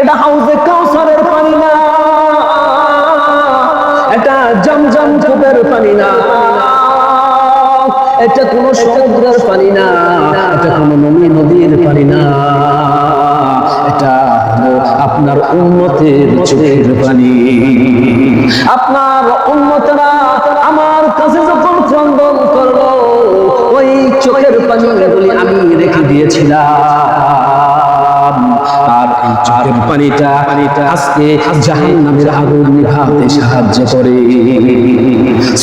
এটা হাউজে কাউসারের পানি না, এটা জমজম কূপের পানি না, এটা কোন সমুদ্রের পানি না, এটা কোন নদীর পানি না, এটা হলো আপনার উম্মতের চোখের পানি। আপনার উম্মতেরা আমার কাছে যখন ক্রন্দন করলো, ওই চোখের পানিগুলি আমি রেখে দিয়েছিলাম, আর এই চোখের পানিটা আজকে জাহান্নামের আগুন নিভাতে সাহায্য করে।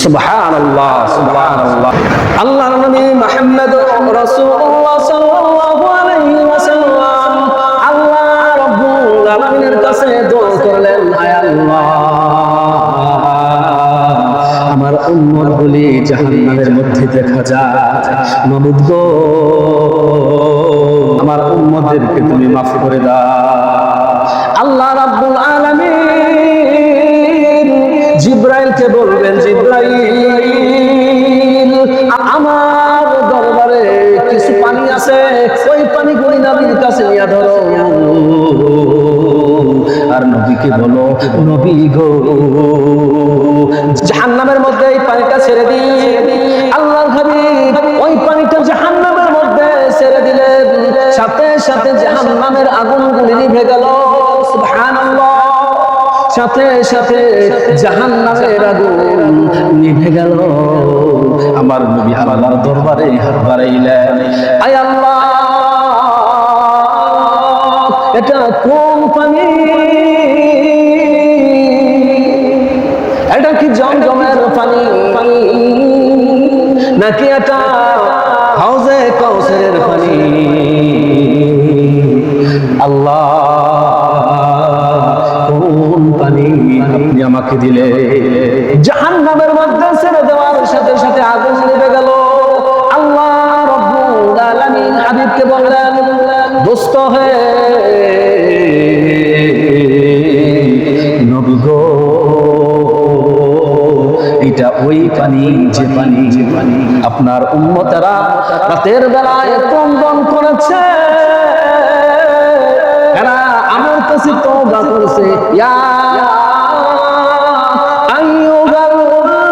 সুবহানাল্লাহ, সুবহানাল্লাহ। আল্লাহর নবী মুহাম্মদুর রাসূলুল্লাহ সাল্লাল্লাহু আলাইহি ওয়াসাল্লাম আল্লাহ রাব্বুল আলামিনের কাছে দোয়া করলেন, আয় আল্লাহ, আমার উম্মতগুলি জাহান্নামের মধ্যে দেখা যায়, মাবুদ গো, আমার উম্মতদেরকে তুমি মাফ করে দাও। আল্লাহ রাব্বুল আলামিন জিবরাইলকে বলবেন, জিবরাইল, আমার দরবারে কিছু পানি আছে, ওই পানিগুলি নবীর কাছে নিয়ে ধরো। আর নবীকে বলো, নবী গো, জাহান্নামের মধ্যে এই পানিটা ছেড়ে দিন। আল্লাহর হাবিব ওই পানিটা জাহান্নামের মধ্যে ছেড়ে দিলেন, সাথে সাথে জাহান্নামের আগুনগুলি নিভে গেল। সুবহানাল্লাহ, সাথে সাথে জাহান্নামের আগুন নিভে গেল। আমার নবী আল্লাহর দরবারে হাত বাড়াইলেন, আয় আল্লাহ, এটা কোন পানি? এটা কি জমজমের পানি নাকি এটা হাউজে কাউসারের পানি? আল্লাহ, কোন পানি আপনি আমাকে দিলে? জাহান্নামের মধ্যে ছেড়ে দেওয়ার সাথে সাথে আগুন নিভে গেল। আল্লাহ রাব্বুল আলামিন হাবিবকে বললেন, দোস্ত হে নবী গো, এটা ওই পানি যে পানি আপনার উম্মতেরা রাতের বেলায় ক্রন্দন করেছে, এরা আমার কাছে তওবা করেছে। ইয়া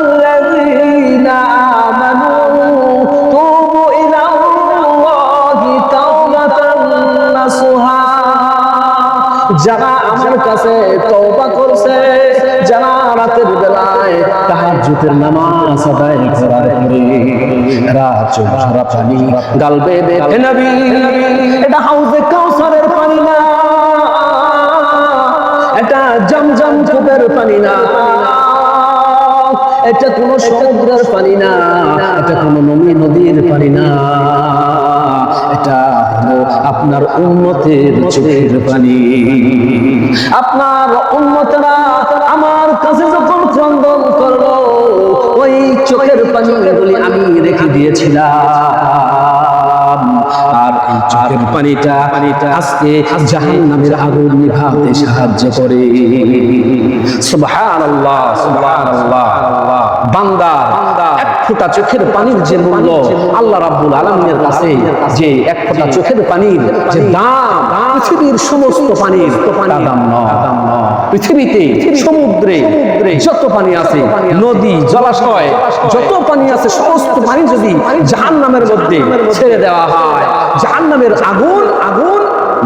আইয়ুহাল্লাযীনা আমানু তুবু ইলাল্লাহি তাওবাতান নাসুহা, যারা আমার কাছে তওবা করছে, যারা রাতের বেলায় তাহাজ্জুদের নামাজ আদায় করার পরে রাত চোখরা পানি গালবে। হে নবী, এটা হাউজে কাউসারের পানি না, এটা জমজম কূপের পানি না, এটা কোন সমুদ্রের পানি না, এটা কোন নদীর পানি না, এটা হলো আপনার উম্মতের চোখের পানি। আপনার উম্মতেরা আমার কাছে যখন ক্রন্দন করলো, ওই চোখের পানিগুলি আমি রেখে দিয়েছিলাম, আর এই চোখের পানিটা আজকে জাহান্নামের আগুন নিভাতে সাহায্য করে। সুবহানাল্লাহ, সুবহানাল্লাহ। বান্দা এক ফোঁটা চোখের পানির যে মূল্য আল্লাহ রাব্বুল আলামিনের কাছে, যে এক ফোঁটা চোখের পানির যে দাম পৃথিবীর সমস্ত পানির দাম নয়। পৃথিবীতে সমুদ্রে যত পানি আছে, নদী জলাশয় যত পানি আছে, সমস্ত পানি যদি জাহান্নামের মধ্যে ছেড়ে দেওয়া হয়, জাহান্নামের আগুন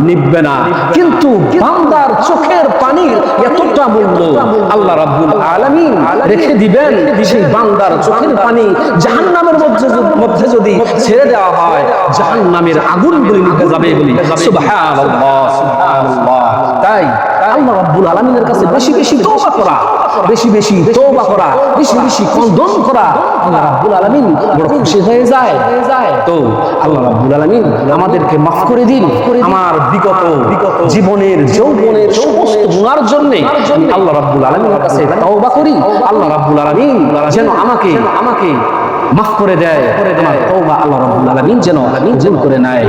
নিভবে না। কিন্তু বান্দার চোখের পানির এতটা মূল্য আল্লাহ রাব্বুল আলামিন রেখে দিবেন, সেই বান্দার চোখের পানি জাহান্নামের মধ্যে যদি ছেড়ে দেওয়া হয়, জাহান্নামের আগুনগুলি নিভে যাবে বলি। সুবহানাল্লাহ, সুবহানাল্লাহ। তাই আল্লাহ রাব্বুল আলামিনের কাছে বেশি বেশি তওবা করা, বেশি বেশি তওবা করা, বেশি বেশি ক্রন্দন করা, আল্লাহ রাব্বুল আলামিন বড় খুশি হয়ে যায়। তো আল্লাহ রাব্বুল আলামিন আমাদেরকে মাফ করে দিন। আমার বিগত জীবনের যৌবনের সমস্ত গুনার জন্য আল্লাহ রাব্বুল আলামিনের কাছে তওবা করি। আল্লাহ রাব্বুল আলামিন যেন আমাকে মাফ করে দেয়। আমার তওবা আল্লাহ রাব্বুল আলামিন যেন কবুল করে নেয়।